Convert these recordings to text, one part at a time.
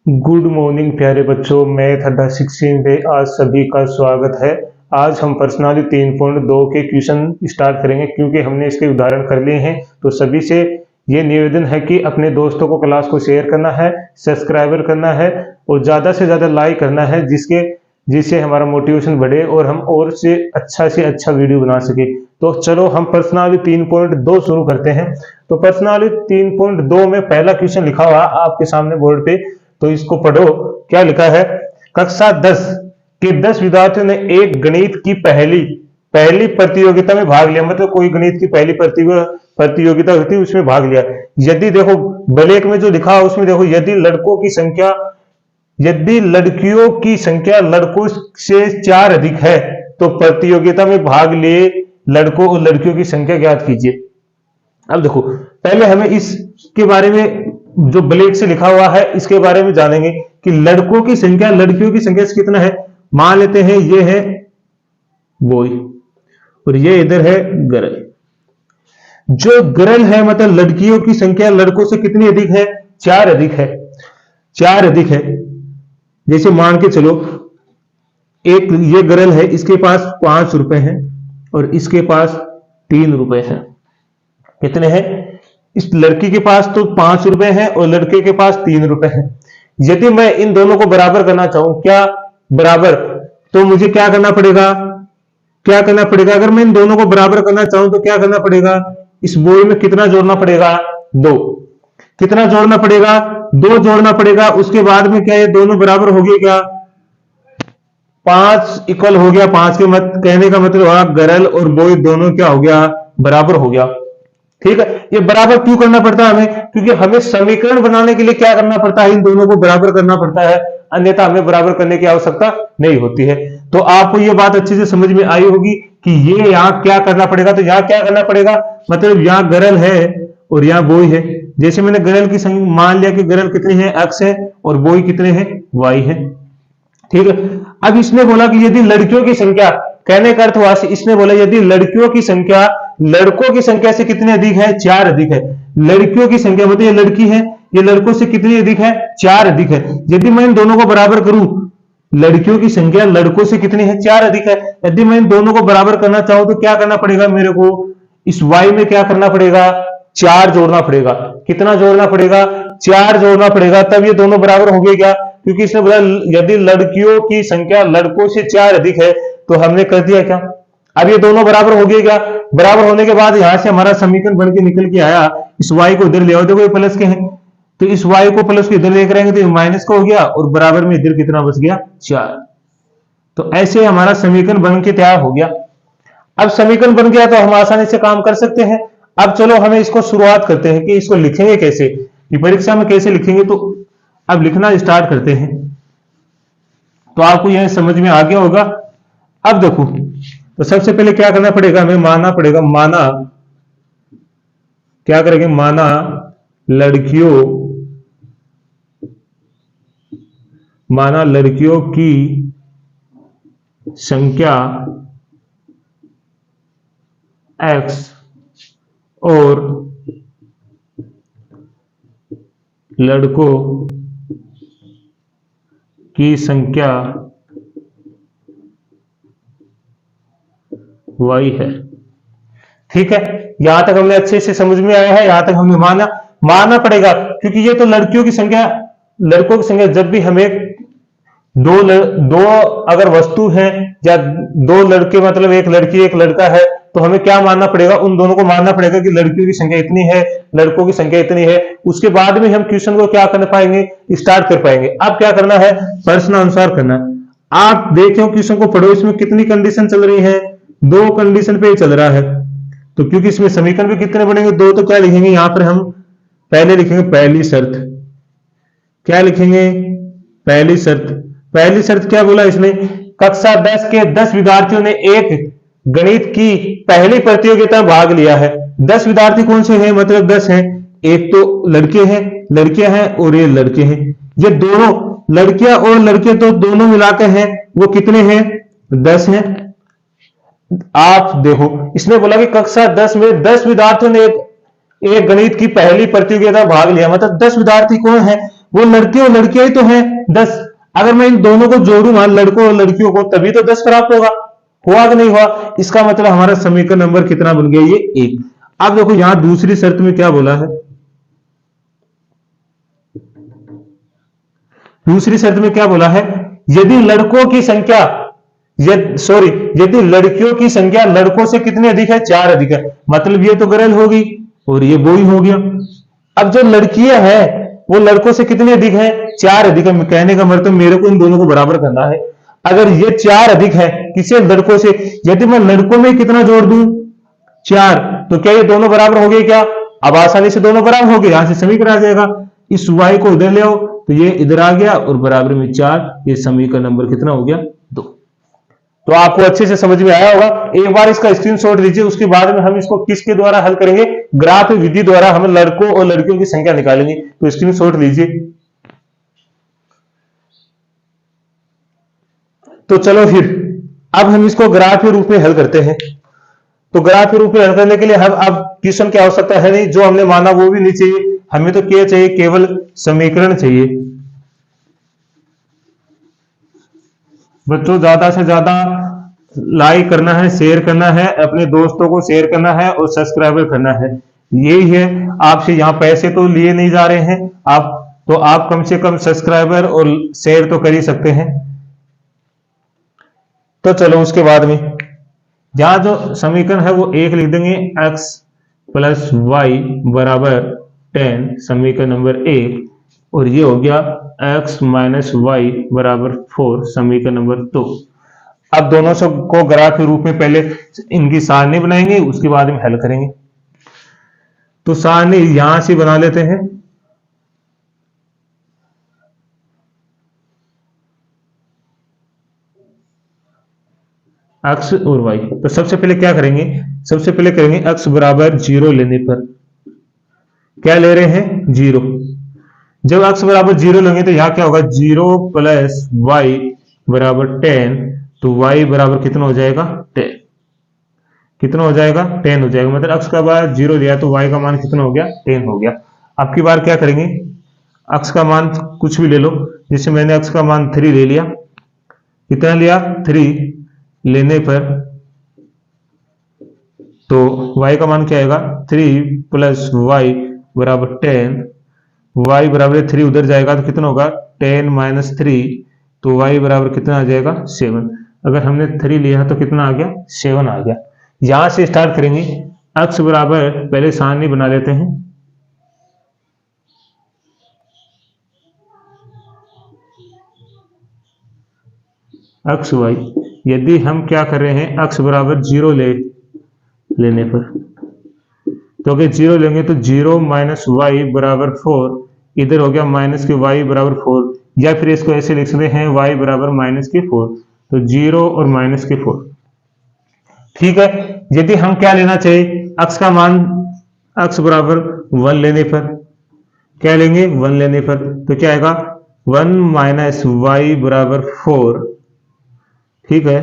Good morning प्यारे बच्चों, math अड्डा 16 पे आज सभी का स्वागत है। आज हम पर्सनालिटी 3.2 के क्वेश्चन स्टार्ट करेंगे क्योंकि हमने इसके उदाहरण कर लिए हैं। तो सभी से ये निवेदन है कि अपने दोस्तों को क्लास को शेयर करना है, सब्सक्राइबर करना है और ज़्यादा से ज़्यादा लाइक करना है, जिससे हमारा मोटिवेशन बढ़े और हम और से अच्छा वीडियो बना सके। तो चलो हम पर्सनालिटी 3.2 शुरू करते हैं। तो पर्सनालिटी 3.2 में पहला क्वेश्चन लिखा हुआ आपके सामने बोर्ड पे, तो इसको पढ़ो। क्या लिखा है? कक्षा 10 के 10 विद्यार्थियों ने एक गणित की पहली प्रतियोगिता में भाग लिया। मतलब कोई गणित की पहली प्रतियोगिता होती है, उसमें भाग लिया। यदि देखो ब्लैक में जो लिखा है उसमें देखो, यदि लड़कियों की संख्या लड़कों से 4 अधिक है तो प्रतियोगिता में भाग लिए लड़कों और लड़कियों की संख्या ज्ञात कीजिए। अब देखो, पहले हमें इसके बारे में, जो ब्लैक से लिखा हुआ है इसके बारे में जानेंगे कि लड़कों की संख्या लड़कियों की संख्या से कितना है। मान लेते हैं ये है बॉय और ये इधर है गर्ल। जो गर्ल है मतलब लड़कियों की संख्या लड़कों से कितनी अधिक है? 4 अधिक है। 4 अधिक है। जैसे मान के चलो, एक ये गर्ल है, इसके पास 5 रुपए हैं और इसके पास 3 रुपए हैं। कितने हैं? इस लड़की के पास तो 5 रुपए हैं और लड़के के पास 3 रुपए हैं। यदि मैं इन दोनों को बराबर करना चाहूं, क्या बराबर, तो मुझे क्या करना पड़ेगा? अगर मैं इन दोनों को बराबर करना चाहूं तो क्या करना पड़ेगा? इस बोई में कितना जोड़ना पड़ेगा? 2। कितना जोड़ना पड़ेगा? 2 जोड़ना पड़ेगा। उसके बाद में क्या ये दोनों बराबर हो गए? क्या 5 इक्वल हो गया? 5 के कहने का मतलब हुआ गर्ल और बॉय दोनों क्या हो गया? बराबर हो गया। ठीक है। ये बराबर क्यों करना पड़ता है हमें? क्योंकि हमें समीकरण बनाने के लिए क्या करना पड़ता है? इन दोनों को बराबर करना पड़ता है, अन्यथा हमें बराबर करने की आवश्यकता नहीं होती है। तो आपको ये बात अच्छे से समझ में आई होगी कि ये यहां क्या करना पड़ेगा। तो यहां क्या करना पड़ेगा, मतलब यहां गर्ल है और यहां बॉय है। जैसे मैंने गर्ल की संख्या मान लिया कि गर्ल कितनी है? x है और बॉय कितने हैं? y है। ठीक है। अब इसने बोला कि यदि लड़कियों की संख्या, कहने का अर्थ हुआ, इसने बोला यदि लड़कियों की संख्या लड़कों की संख्या से कितनी अधिक है? 4 अधिक है। लड़कियों की संख्या मतलब ये लड़की है, ये लड़कों से कितनी अधिक है? 4 अधिक है। यदि मैं इन दोनों को बराबर करूं, लड़कियों की संख्या लड़कों से कितनी है? 4 अधिक है। यदि मैं इन दोनों को बराबर करना चाहूं तो क्या करना पड़ेगा मेरे को? इस y में क्या करना पड़ेगा? 4 जोड़ना पड़ेगा। कितना जोड़ना पड़ेगा? 4 जोड़ना पड़ेगा, तब ये दोनों बराबर हो गए। क्या? क्योंकि इसने बोला यदि लड़कियों की संख्या लड़कों से 4 अधिक है, तो हमने कर दिया क्या? अब ये दोनों बराबर हो गए। क्या? बराबर होने के बाद यहां से हमारा समीकरण बन के निकल के आया। इस y को इधर ले आओ, देखो ये प्लस के हैं, तो इस y को प्लस को इधर लेकर आएंगे तो ये माइनस का हो गया और बराबर में इधर कितना बच गया? 4। तो ऐसे हमारा समीकरण बन के तैयार हो गया। अब समीकरण बन गया तो हम आसानी से काम कर सकते हैं। अब चलो हमें इसको शुरुआत करते हैं कि इसको लिखेंगे कैसे, कि परीक्षा में कैसे लिखेंगे। तो अब लिखना स्टार्ट करते हैं। तो आपको यह समझ में आ गया होगा। अब देखो, तो सबसे पहले क्या करना पड़ेगा? हमें मानना पड़ेगा, क्या करेंगे? माना लड़कियों की संख्या x और लड़कों की संख्या y है। ठीक है। यहां तक हमने अच्छे से समझ में आया है। यहां तक हमें मानना पड़ेगा, क्योंकि ये तो लड़कियों की संख्या, लड़कों की संख्या, जब भी हमें दो अगर वस्तु है या 2 लड़के, मतलब एक लड़की एक लड़का है, तो हमें क्या मानना पड़ेगा? उन दोनों को मानना पड़ेगा कि लड़कियों की संख्या इतनी है, लड़कों की संख्या इतनी है। उसके बाद में हम क्वेश्चन को क्या कर पाएंगे? स्टार्ट कर पाएंगे। अब क्या करना है? प्रश्न अनुसार करना है। आप देखो क्वेश्चन को पढ़ो, इसमें कितनी कंडीशन चल रही है? 2 कंडीशन पे चल रहा है। तो क्योंकि इसमें समीकरण भी कितने बनेंगे? 2। तो क्या लिखेंगे यहां पर? हम पहले लिखेंगे पहली शर्त। क्या लिखेंगे? पहली शर्त क्या बोला इसने? कक्षा 10 के 10 विद्यार्थियों ने एक गणित की पहली प्रतियोगिता में भाग लिया है। 10 विद्यार्थी कौन से हैं? मतलब 10 हैं। एक तो लड़कियां हैं और ये लड़के हैं। ये दोनों लड़कियां और लड़के तो दोनों मिलाकर हैं, वो कितने हैं? 10 हैं। आप देखो, इसने बोला कि कक्षा 10 में 10 विद्यार्थियों ने एक गणित की पहली प्रतियोगिता में भाग लिया। मतलब 10 विद्यार्थी कौन है? वो लड़के और लड़कियां ही तो हैं 10। अगर मैं इन दोनों को जोड़ूंगा, लड़कों और लड़कियों को, तभी तो 10 प्राप्त होगा। हुआ कि नहीं हुआ? इसका मतलब हमारा समीकरण नंबर कितना बन गया? ये 1। अब देखो यहां दूसरी शर्त में क्या बोला है, दूसरी शर्त में क्या बोला है, यदि लड़कों की संख्या, यदि लड़कियों की संख्या लड़कों से कितनी अधिक है? 4 अधिक है। मतलब ये तो गर्ल होगी और ये बॉय हो गया। अब जो लड़कियां हैं वो लड़कों से कितनी अधिक है? 4 अधिक है। कहने का मतलब मेरे को इन दोनों को बराबर करना है। अगर ये 4 अधिक है किसी लड़कों से, यदि मैं लड़कों में कितना जोड़ दूं? 4, तो क्या ये दोनों बराबर हो गए क्या? अब आसानी से दोनों बराबर हो गए, यहां से समीकरण आ जाएगा। इस y को उधर ले आओ तो ये इधर आ गया और बराबर में 4। ये समीकरण नंबर कितना हो गया? 2। तो आपको अच्छे से समझ में आया होगा। एक बार इसका स्क्रीनशॉट लीजिए, उसके बाद में हम इसको किसके द्वारा हल करेंगे? ग्राफ विधि द्वारा हम लड़कों और लड़कियों की संख्या निकालेंगे। तो स्क्रीनशॉट लीजिए। तो चलो फिर अब हम इसको ग्राफ के रूप में हल करते हैं। तो ग्राफ के रूप में हल करने के लिए हम अब क्वेश्चन की आवश्यकता है नहीं, जो हमने माना वो भी नहीं चाहिए, हमें तो क्या चाहिए? केवल समीकरण चाहिए। बच्चों ज्यादा से ज्यादा लाइक करना है, शेयर करना है, अपने दोस्तों को शेयर करना है और सब्सक्राइबर करना है। यही है, आपसे यहाँ पैसे तो लिए नहीं जा रहे हैं आप, तो आप कम से कम सब्सक्राइबर और शेयर तो कर ही सकते हैं। तो चलो उसके बाद में यहां जो समीकरण है वो 1 लिख देंगे, x प्लस वाई बराबर 10, समीकरण नंबर 1। और ये हो गया x माइनस वाई बराबर 4, समीकरण नंबर 2। अब दोनों को ग्राफ के रूप में पहले इनकी सारणी बनाएंगे, उसके बाद में हल करेंगे। तो सारणी यहां से बना लेते हैं। x और y। तो सबसे पहले क्या करेंगे? सबसे पहले करेंगे x बराबर 0 लेने पर, क्या ले रहे हैं? 0। जब x बराबर 0 लेंगे तो यहां क्या होगा? 0 प्लस वाई बराबर 10। तो y बराबर कितना हो जाएगा? 10। कितना हो जाएगा? 10 हो जाएगा। मतलब x का बार 0 दिया तो y का मान कितना हो गया? 10 हो गया। अब की बार क्या करेंगे? x का मान कुछ भी ले लो, जैसे मैंने x का मान 3 ले लिया। कितना लिया? 3 लेने पर तो y का मान क्या आएगा? 3 प्लस वाई बराबर 10। y बराबर 3 उधर जाएगा तो कितना होगा? 10 माइनस 3। तो y बराबर कितना आ जाएगा? 7। अगर हमने 3 लिया तो कितना आ गया? 7 आ गया। यहां से स्टार्ट करेंगे। x बराबर पहले सारणी बना लेते हैं। x y, यदि हम क्या कर रहे हैं? x बराबर 0 लेने पर, तो अगर 0 लेंगे तो 0 माइनस वाई बराबर 4, इधर हो गया माइनस के y बराबर 4, या फिर इसको ऐसे लिख सकते हैं y बराबर माइनस के 4। तो 0 और माइनस के 4। ठीक है। यदि हम क्या लेना चाहिए? x का मान, x बराबर 1 लेने पर क्या लेंगे? 1 लेने पर तो क्या आएगा? 1 माइनस वाई बराबर 4। ठीक है।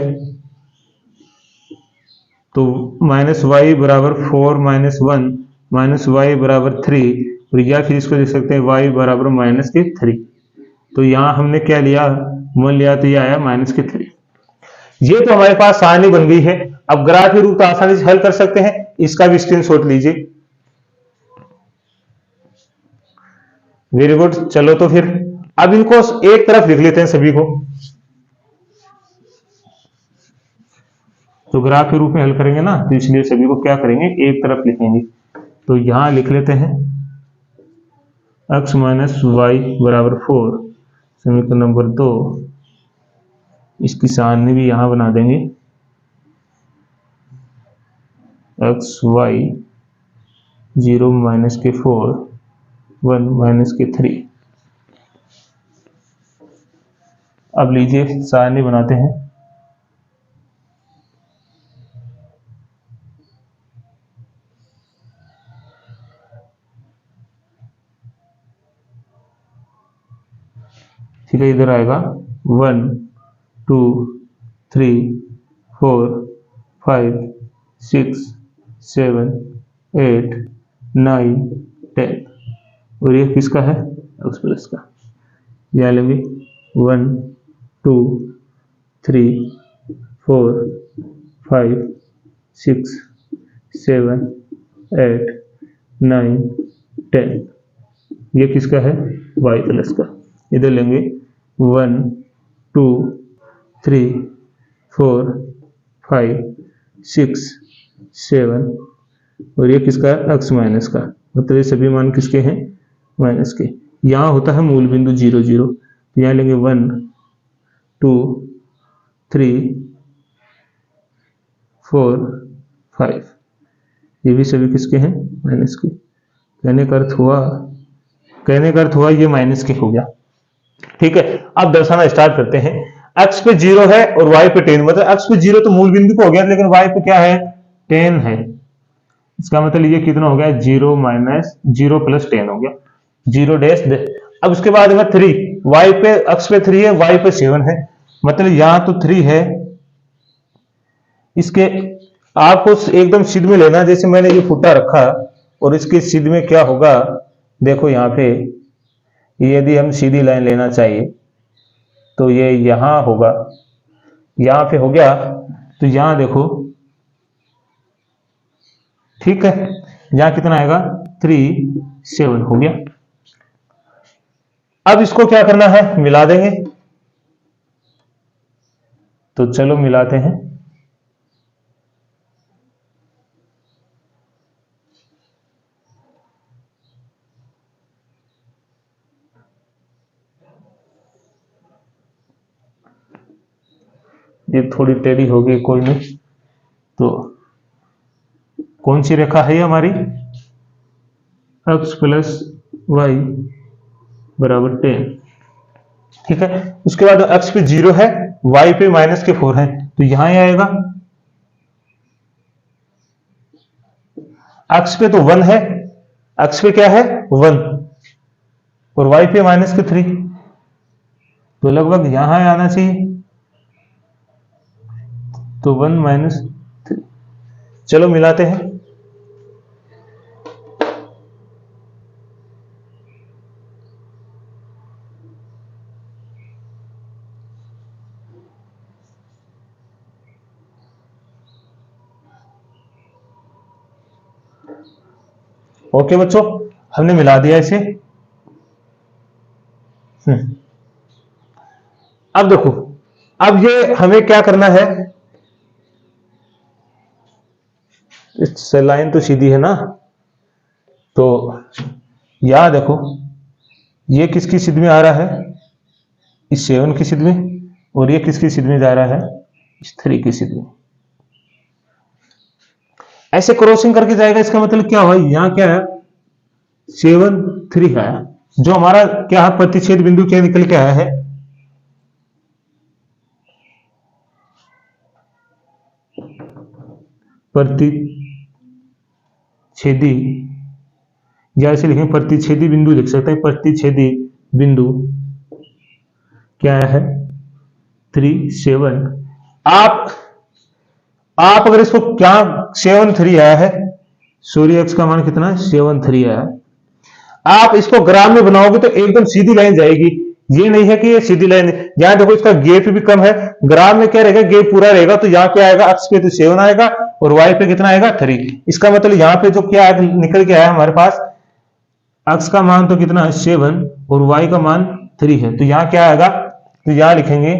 तो माइनस वाई बराबर 4 माइनस 1 माइनस वाई बराबर 3, और या फिर इसको लिख सकते हैं y बराबर माइनस के 3। तो यहां हमने क्या लिया? 1 लिया तो ये आया माइनस के 3। ये तो हमारे पास सारणी बन गई है। अब ग्राफ के रूप तो आसानी से हल कर सकते हैं। इसका भी स्क्रीनशॉट लीजिए। Very good. चलो तो फिर अब इनको एक तरफ लिख लेते हैं सभी को। तो ग्राफ के रूप में हल करेंगे ना, तो इसलिए सभी को क्या करेंगे? एक तरफ लिखेंगे। तो यहां लिख लेते हैं x माइनस वाई बराबर 4, समीकरण नंबर 2। इसकी सारणी भी यहां बना देंगे। x वाई 0 माइनस के 4, 1 माइनस के 3। अब लीजिए सारणी बनाते हैं। ठीक है, इधर आएगा 1 2 3 4 5 6 7 8 9 10। और ये किसका है? x प्लस का। यहाँ लेंगे 1 2 3 4 5 6 7 8 9 10। ये किसका है? y प्लस का। इधर लेंगे 1 2 3 4 5 6 7 और ये किसका है? x माइनस का। मतलब ये सभी मान किसके हैं? माइनस के। यहाँ होता है मूल बिंदु 0 0। तो यहाँ लेंगे 1 2 3 4 5। ये भी सभी किसके हैं? माइनस के। कहने का अर्थ हुआ ये माइनस के हो गया। ठीक है, अब दर्शाना स्टार्ट करते हैं। x पे 0 है और y पे 10। मतलब x पे 0 तो मूल बिंदु को हो गया, लेकिन y पे क्या है? 10 है। इसका मतलब ये कितना हो गया? 0 माइनस 0 प्लस 10 हो गया। 0 डैश। अब उसके बाद में 3, y पे x पे 3 है, y पे 7 है। मतलब यहां तो 3 है। इसके आपको एकदम सिद्ध में लेना, जैसे मैंने ये फुटा रखा और इसके सिद्ध में क्या होगा देखो। यहाँ पे यदि हम सीधी लाइन लेना चाहिए तो ये यहां होगा, यहां पे हो गया। तो यहां देखो, ठीक है, यहां कितना आएगा? 3 7 हो गया। अब इसको क्या करना है? मिला देंगे। तो चलो मिलाते हैं। ये थोड़ी टेढ़ी होगी, कोई नहीं। तो कौन सी रेखा है ये हमारी? x प्लस वाई बराबर 10। ठीक है, उसके बाद x पे 0 है, y पे माइनस के 4 है। तो यहां ही आएगा। x पे तो 1 है, x पे क्या है? 1 और y पे माइनस के 3। तो लगभग यहां आना चाहिए। तो 1 माइनस 3। चलो मिलाते हैं। ओके बच्चों, हमने मिला दिया इसे। अब देखो, अब ये हमें क्या करना है? इस लाइन तो सीधी है ना, तो यहां देखो, ये किसकी सिद्ध में आ रहा है? इस 7 की सिद्ध में। और ये किसकी सिद्ध में जा रहा है? इस 3 की सिद्ध में। ऐसे क्रॉसिंग करके जाएगा। इसका मतलब क्या हुआ? यहां क्या है? 7 3 है। जो हमारा क्या है? प्रतिच्छेद बिंदु क्या निकल के आया है? प्रतिच्छेदी, या ऐसे लिखें प्रतिच्छेदी बिंदु लिख सकते हैं। प्रतिच्छेदी बिंदु क्या है? 3 7। आप अगर इसको क्या 7 3 आया है, सूर्य एक्स का मान कितना है? 7 3 आया है। आप इसको ग्राफ में बनाओगे तो एकदम सीधी लाइन जाएगी। ये नहीं है कि ये सीधी लाइन। यहां देखो, इसका गेप भी कम है। ग्राफ में क्या रहेगा? गेप पूरा रहेगा। तो यहाँ पे आएगा एक्स पे तो 7 आएगा और वाई पे कितना आएगा? 3। इसका मतलब यहाँ पे जो क्या निकल के आया हमारे पास, एक्स का मान तो कितना है? 7 और वाई का मान 3 है। तो यहाँ क्या आएगा? तो यहां लिखेंगे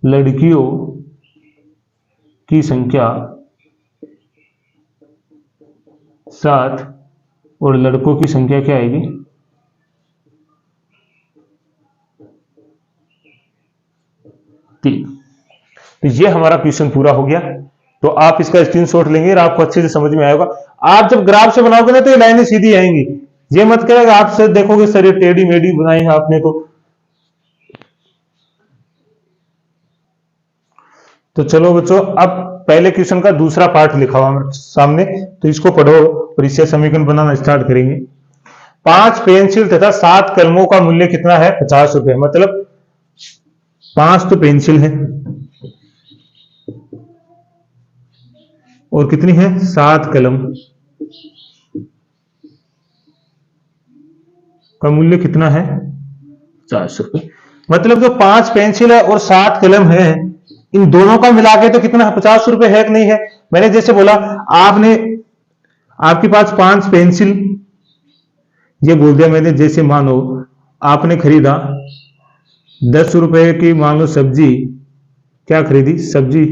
लड़कियों की संख्या 7 और लड़कों की संख्या क्या आएगी? 3। तो ये हमारा क्वेश्चन पूरा हो गया। तो आप इसका स्क्रीनशॉट लेंगे और आपको अच्छे से समझ में आएगा। आप जब ग्राफ से बनाओगे ना तो ये लाइनें सीधी आएंगी। ये मत करेगा आप सर देखोगे सर ये टेढ़ी मेढ़ी बनाई है आपने। तो चलो बच्चों, अब पहले क्वेश्चन का दूसरा पार्ट लिखा हुआ हमारे सामने, तो इसको पढ़ो और इससे समीकरण बनाना स्टार्ट करेंगे। 5 पेंसिल तथा 7 कलमों का मूल्य कितना है? 50 रुपए। मतलब 5 तो पेंसिल है और कितनी है? 7 कलम। का मूल्य कितना है? 50 रुपए। मतलब जो 5 पेंसिल है और 7 कलम है, इन दोनों का मिला के तो कितना 50 रुपए है कि नहीं है? मैंने जैसे बोला, आपने आपके पास 5 पेंसिल, ये बोल दिया मैंने, जैसे मानो आपने खरीदा 10 रुपए की, मान लो सब्जी, क्या खरीदी सब्जी,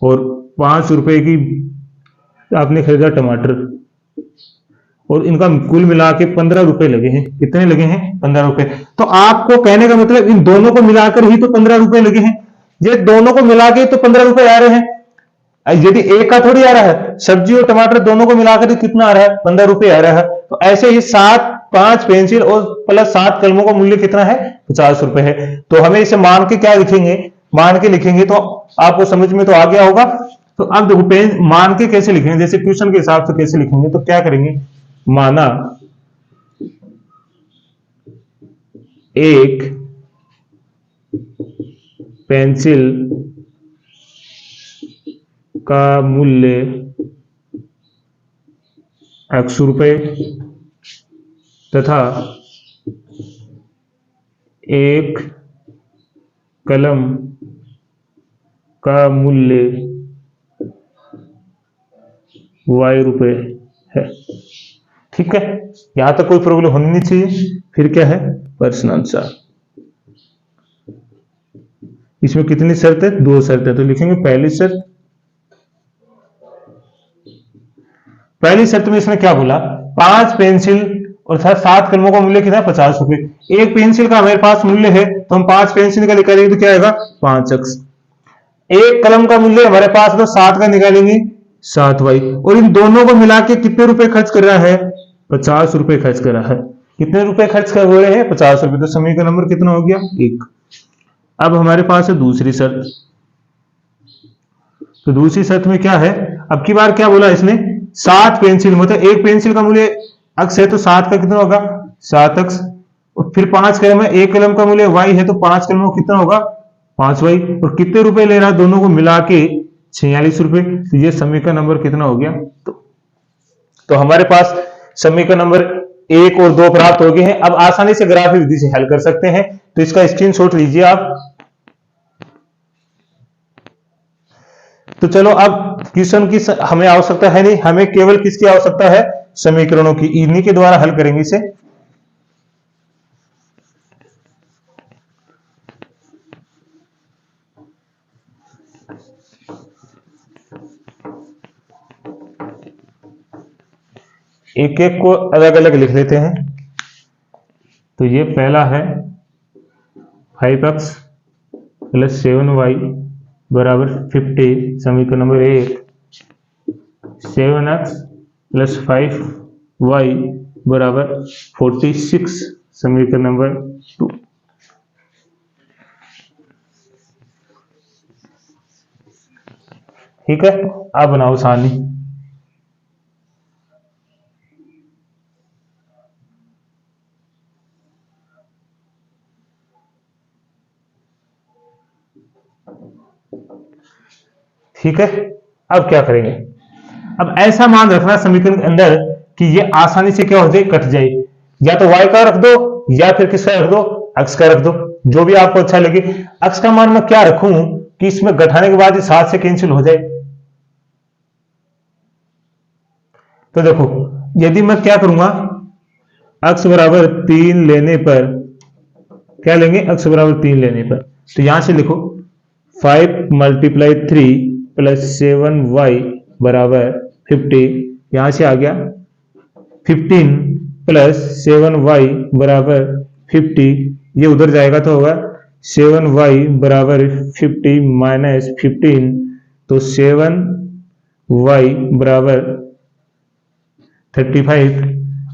और 5 रुपए की आपने खरीदा टमाटर, और इनका कुल मिला के 15 रुपए लगे हैं। कितने लगे हैं? 15 रुपए। तो आपको कहने का मतलब इन दोनों को मिलाकर ही तो 15 रुपए लगे हैं। ये दोनों को मिला के तो 15 रुपए आ रहे हैं। यदि एक का थोड़ी आ रहा है, सब्जी और टमाटर दोनों को मिलाकर ही कितना आ रहा है? 15 रुपए आ रहा है। तो ऐसे ही 5 पेंसिल और प्लस 7 कलमों का मूल्य कितना है? 50 रुपए है। तो हमें इसे मान के क्या लिखेंगे? मान के लिखेंगे तो आपको समझ में तो आ गया होगा। तो अब देखो, पेन मान के कैसे लिखेंगे, जैसे क्वेश्चन के हिसाब से कैसे लिखेंगे, तो क्या करेंगे? माना एक पेंसिल का मूल्य ₹100 तथा एक कलम का मूल्य ₹Y है। ठीक है, यहां तक कोई प्रॉब्लम होनी नहीं चाहिए। फिर क्या है? प्रश्न आंसर। इसमें कितनी शर्त है? 2 शर्त है। तो लिखेंगे पहली शर्त। पहली शर्त में इसने क्या बोला? 5 पेंसिल और 7 कलमों का मूल्य कितना है? 50 रुपए। एक पेंसिल का हमारे पास मूल्य है, तो हम 5 पेंसिल का निकालेंगे तो क्या आएगा? 5x। एक कलम का मूल्य हमारे पास तो 7 का निकालेंगे, 7y। और इन दोनों को मिला के कितने रुपए खर्च कर रहा है? 50 रुपए खर्च कर रहा है। कितने रुपए खर्च कर रहे हैं? 50 रुपए। तो समीकरण नंबर कितना हो गया? 1। अब हमारे पास है दूसरी शर्त। तो दूसरी शर्त में क्या है? अब की बार क्या बोला इसने? 7 पेंसिल, मतलब एक पेंसिल का मूल्य x है, तो 7 का कितना होगा? 7x। और फिर 5 कलम है, एक कलम का मूल्य y है, तो 5 कलम का कितना होगा? 5y। और कितने रुपए ले रहा है? दोनों को मिला के 46 रुपए। तो ये समीकरण नंबर कितना हो गया? तो हमारे पास समीकरण नंबर 1 और 2 प्राप्त हो गए हैं। अब आसानी से ग्राफिक विधि से हल कर सकते हैं। तो इसका स्क्रीनशॉट लीजिए आप। तो चलो, अब क्वेश्चन की हमें आवश्यकता है नहीं, हमें केवल किसकी आवश्यकता है? समीकरणों की। इन्हीं के द्वारा हल करेंगे इसे। एक एक को अलग अलग लिख लेते हैं। तो ये पहला है 5x प्लस 7y बराबर 50। समीकरण नंबर 1। 7x प्लस 5y बराबर 46। समीकरण नंबर 2। ठीक है, अब बनाओ सारणी। ठीक है, अब क्या करेंगे? अब ऐसा मान रखना समीकरण के अंदर कि ये आसानी से क्या हो जाए? कट जाए। या तो y का रख दो, या फिर किसका रख दो? x का रख दो, जो भी आपको अच्छा लगे। x का मान मैं क्या रखूं कि इसमें घटाने के बाद 7 से कैंसिल हो जाए? तो देखो, यदि मैं क्या करूंगा, x बराबर 3 लेने पर, क्या लेंगे? x बराबर 3 लेने पर, तो यहां से लिखो 5 मल्टीप्लाई 3 प्लस 7y बराबर 50। यहां से आ गया 15 प्लस 7y बराबर 50। ये उधर जाएगा तो होगा 7y बराबर 50 माइनस 15। तो 7y बराबर 35।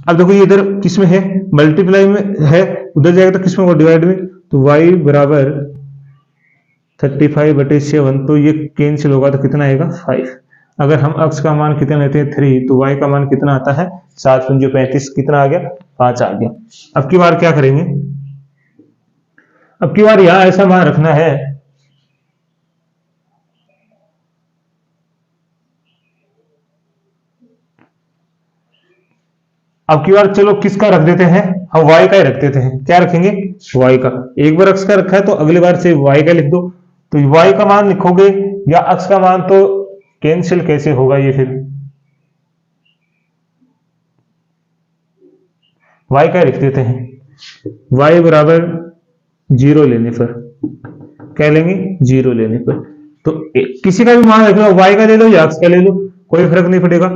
अब देखो, ये इधर किस में है? मल्टीप्लाई में है, उधर जाएगा तो किस में होगा? डिवाइड में। तो y बराबर 35/7। तो ये कैंसिल होगा तो कितना आएगा? 5। अगर हम x का मान कितना लेते हैं? 3, तो y का मान कितना आता है? 7 पंजे 35। कितना आ गया? 5 आ गया। अब की बार क्या करेंगे? अब की बार यहां ऐसा मान रखना है अब की बार चलो किसका रख देते हैं, हम y का ही रख देते हैं। क्या रखेंगे, y का। एक बार x का रखा है तो अगली बार से y का लिख दो। तो y का मान लिखोगे या x का मान, तो कैंसिल कैसे होगा ये फिर, y का लिख देते हैं। y बराबर 0 लेने पर, क्या लेंगे, 0 लेने पर। तो किसी का भी मान रख लो, y का ले लो या x का ले लो, कोई फर्क नहीं पड़ेगा।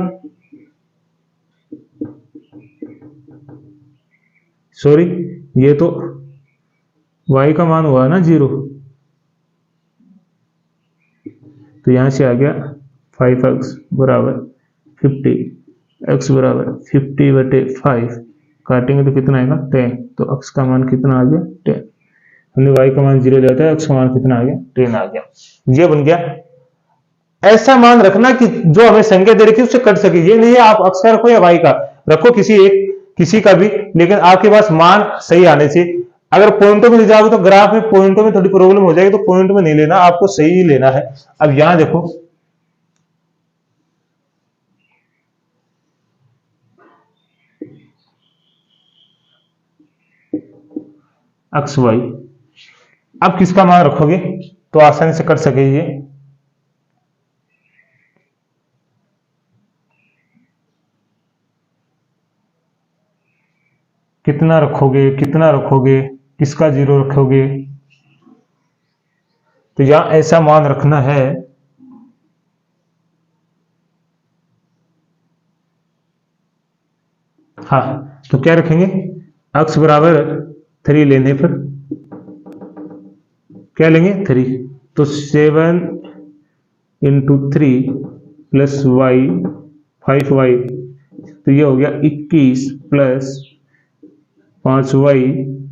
सॉरी, ये तो y का मान हुआ ना 0, तो यहां से आ गया 5x बराबर 50, x बराबर 50/5, काटेंगे तो कितना आएगा 10। तो x का मान कितना आ गया 10। हमने y का मान 0 लिया था, x का मान कितना आ गया 10 आ गया। ये बन गया। ऐसा मान रखना कि जो हमें संख्या दे रखी है उससे कट सके। ये नहीं है आप x का रखो या y का रखो, किसी का भी, लेकिन आपके पास मान सही आने चाहिए। अगर पॉइंटों में ले जाओगे तो ग्राफ में पॉइंटों में थोड़ी प्रॉब्लम हो जाएगी, तो पॉइंट में नहीं लेना, आपको सही ही लेना है। अब यहां देखो, एक्स वाई, अब किसका मान रखोगे तो आसानी से कर सके ये। कितना रखोगे, कितना रखोगे, किसका 0 रखोगे। तो यहां ऐसा मान रखना है, हाँ, तो क्या रखेंगे, x बराबर 3 लेने पर क्या लेंगे 3, तो 7 इंटू 3 प्लस वाई 5y, तो ये हो गया 21 प्लस 5y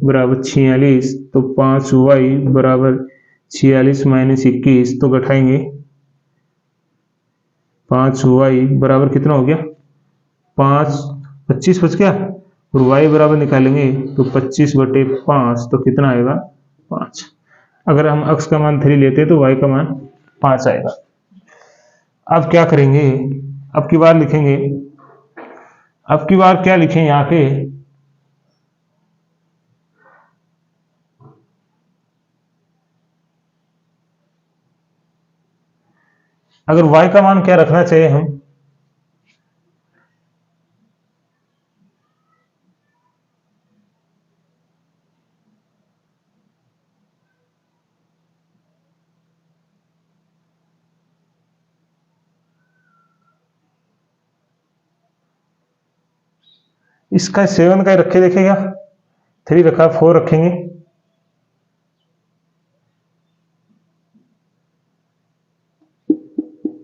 बराबर 46। तो 5y बराबर 46 माइनस 21, तो घटाएंगे 5y बराबर कितना हो गया 5, 25 बच गया, और y बराबर निकालेंगे तो 25/5, तो कितना आएगा 5। अगर हम x का मान 3 लेते हैं तो y का मान 5 आएगा। अब क्या करेंगे, अब की बार लिखेंगे, अब की बार क्या लिखें यहां पे, अगर y का मान क्या रखना चाहिए हम, इसका 7 का ही रखे देखेगा, 3 रखा 4 रखेंगे,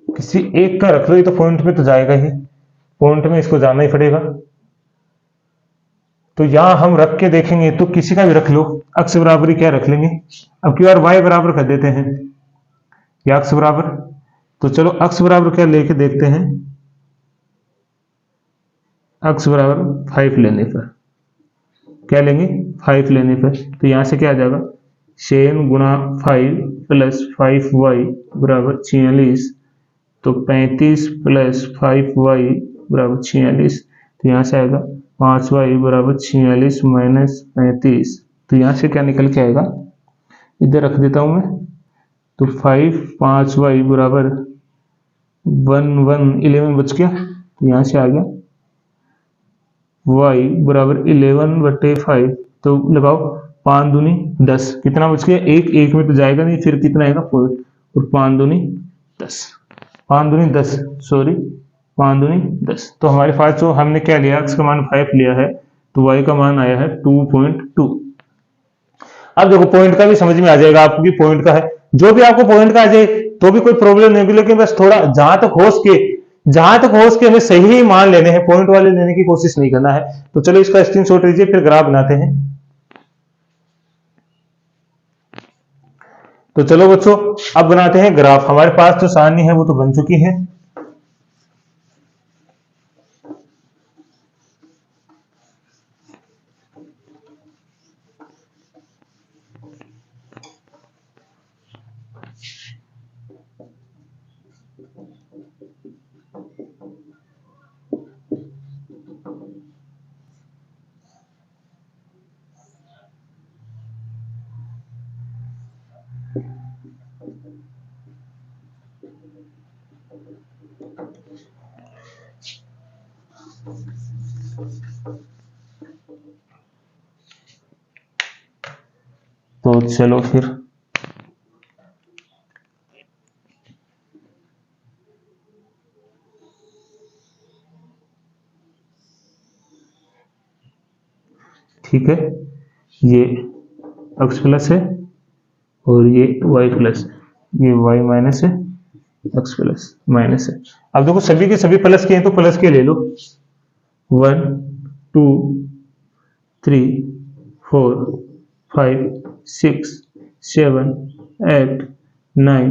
किसी एक का रख लो, ये तो पॉइंट में तो जाएगा ही, पॉइंट में इसको जाना ही पड़ेगा। तो यहां हम रख के देखेंगे, तो किसी का भी रख लो, x बराबर ही क्या रख लेंगे। अब की बार y बराबर कर देते हैं या x बराबर, तो चलो x बराबर क्या लेके देखते हैं, x बराबर 5 लेने पर क्या लेंगे 5 लेने पर, तो यहां से क्या आ जाएगा 7 गुणा 5 प्लस 5y बराबर 46, तो 35 प्लस 5y बराबर 46, तो यहाँ से आएगा 5y बराबर 46 माइनस 35, तो यहाँ से क्या निकल के आएगा, इधर रख देता हूँ मैं, तो 5y बराबर 11 बच गया, तो यहाँ से आ गया y बराबर 11/5, तो लगाओ 5 दूनी 10, कितना बच गया, एक में तो जाएगा नहीं, फिर कितना आएगा 4, और 5 दूनी 10, 5 दूनी 10, सॉरी 5 दूनी 10। तो हमारे पास जो हमने क्या लिया, x का मान 5 लिया है, तो y का मान आया है 2.2। अब देखो पॉइंट का भी समझ में आ जाएगा आपको कि पॉइंट का है, जो भी आपको पॉइंट का आ जाए तो भी कोई प्रॉब्लम नहीं होगी, लेकिन बस थोड़ा जहां तक हो सके हमें सही ही मान लेने हैं, पॉइंट वाले लेने की कोशिश नहीं करना है। तो चलो इसका स्क्रीनशॉट लीजिए, फिर ग्राफ बनाते हैं। तो चलो बच्चों अब बनाते हैं ग्राफ। हमारे पास जो सारणी है वो तो बन चुकी है। तो चलो फिर ठीक है, ये x प्लस है और ये y प्लस, ये y माइनस है, x प्लस माइनस है। अब देखो सभी के सभी प्लस के हैं तो प्लस के ले लो, 1 2 3 4 5 6 7 8 9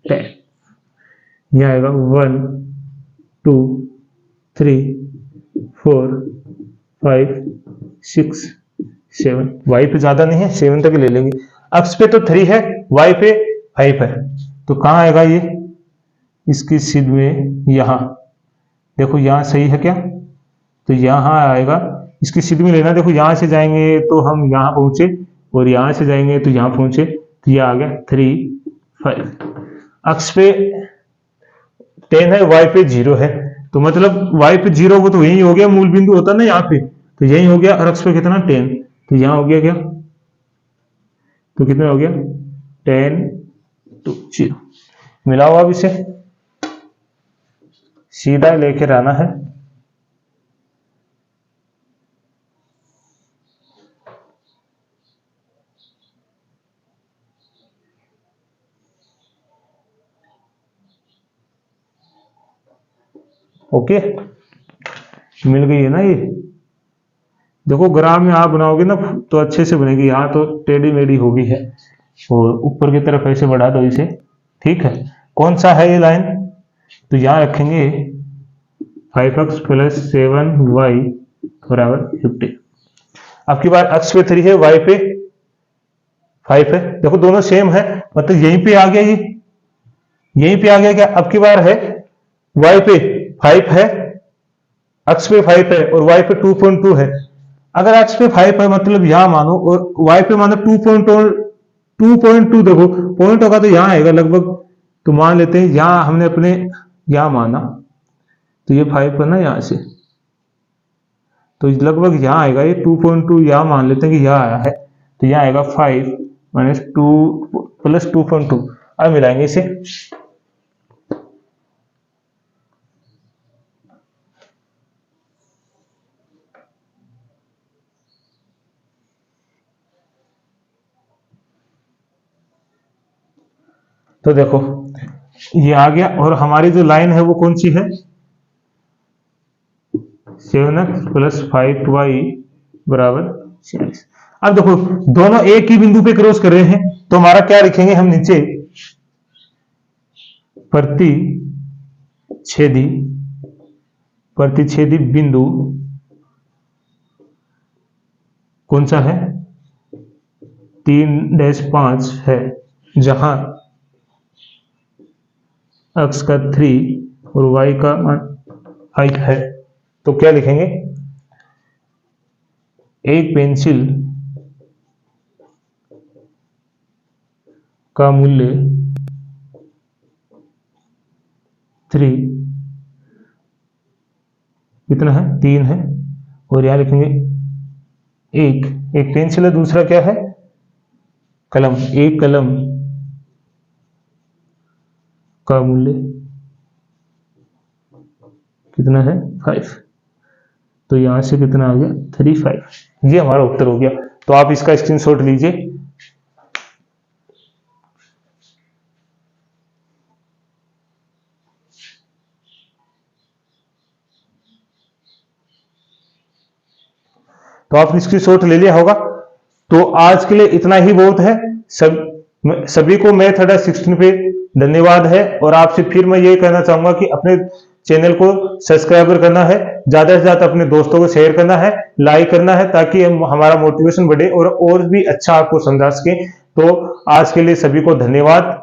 10, ये आएगा 1 2 3 4 5 6 7, y पे ज्यादा नहीं है 7 तक ले लेंगे। x पे तो 3 है, y पे 5 है, तो कहाँ आएगा ये, इसकी सिद्ध में यहाँ, देखो यहाँ सही है क्या, तो यहाँ आएगा, इसकी सिद्ध में लेना, देखो यहाँ से जाएंगे तो हम यहाँ पहुंचे और यहाँ से जाएंगे तो यहाँ पहुंचे, तो ये आ गया 3 5। x पे 10 है, y पे 0 है, तो मतलब y पे 0 वो तो यही हो गया, मूल बिंदु होता ना यहाँ पे, तो यही हो गया, और x पे कितना 10, तो यहाँ हो गया क्या, तो कितना हो गया 10 to 0, मिला हुआ। अब इसे सीधा लेकर आना है, ओके, मिल गई है ना ये। देखो ग्राफ में आप बनाओगे ना तो अच्छे से बनेगी, यहाँ तो टेढ़ी मेढ़ी होगी है, और ऊपर की तरफ ऐसे बढ़ा दो इसे, ठीक है। कौन सा है ये लाइन, तो यहाँ रखेंगे 5x प्लस 7y बराबर 50। अब की बार x पे 3 है, y पे 5 है, देखो दोनों सेम है, मतलब यहीं पे आ गया, ये यहीं पे आ गया क्या। अब की बार है y पे 5 है, x पे 5 है और y पे 2.2 है। अगर x पे 5 है मतलब यहाँ मानो, और y पे मानो 2.2, देखो पॉइंट होगा तो यहाँ आएगा लगभग, तो मान लेते हैं यहाँ हमने अपने यहाँ माना, तो ये 5 है ना यहाँ से, तो लगभग यहाँ आएगा ये 2.2, यहाँ मान लेते हैं कि यहाँ आया है, तो यहाँ आएगा 5 माइनस 2 प्लस 2.2। अब मिलाएंगे इसे, तो देखो ये आ गया, और हमारी जो लाइन है वो कौन सी है, 7x प्लस 5y बराबर 46। अब देखो दोनों एक ही बिंदु पे क्रॉस कर रहे हैं, तो हमारा क्या लिखेंगे हम नीचे, प्रतिच्छेदी बिंदु कौन सा है, 3-5 है, जहां x का 3 और y का 5 है। तो क्या लिखेंगे, एक पेंसिल का मूल्य 3 कितना है, 3 है, और यहां लिखेंगे एक पेंसिल है, दूसरा क्या है कलम, एक कलम का मूल्य कितना है 5, तो यहां से कितना आ गया 35, ये हमारा उत्तर हो गया। तो आप इसका स्क्रीनशॉट लीजिए। तो आपने स्क्रीनशॉट ले लिया होगा। तो आज के लिए इतना ही बहुत है। सभी को मैथ अड्डा 16 पे धन्यवाद है, और आपसे फिर मैं ये कहना चाहूंगा कि अपने चैनल को सब्सक्राइबर करना है, ज्यादा से ज्यादा अपने दोस्तों को शेयर करना है, लाइक करना है, ताकि हमारा मोटिवेशन बढ़े और भी अच्छा आपको समझा सके। तो आज के लिए सभी को धन्यवाद।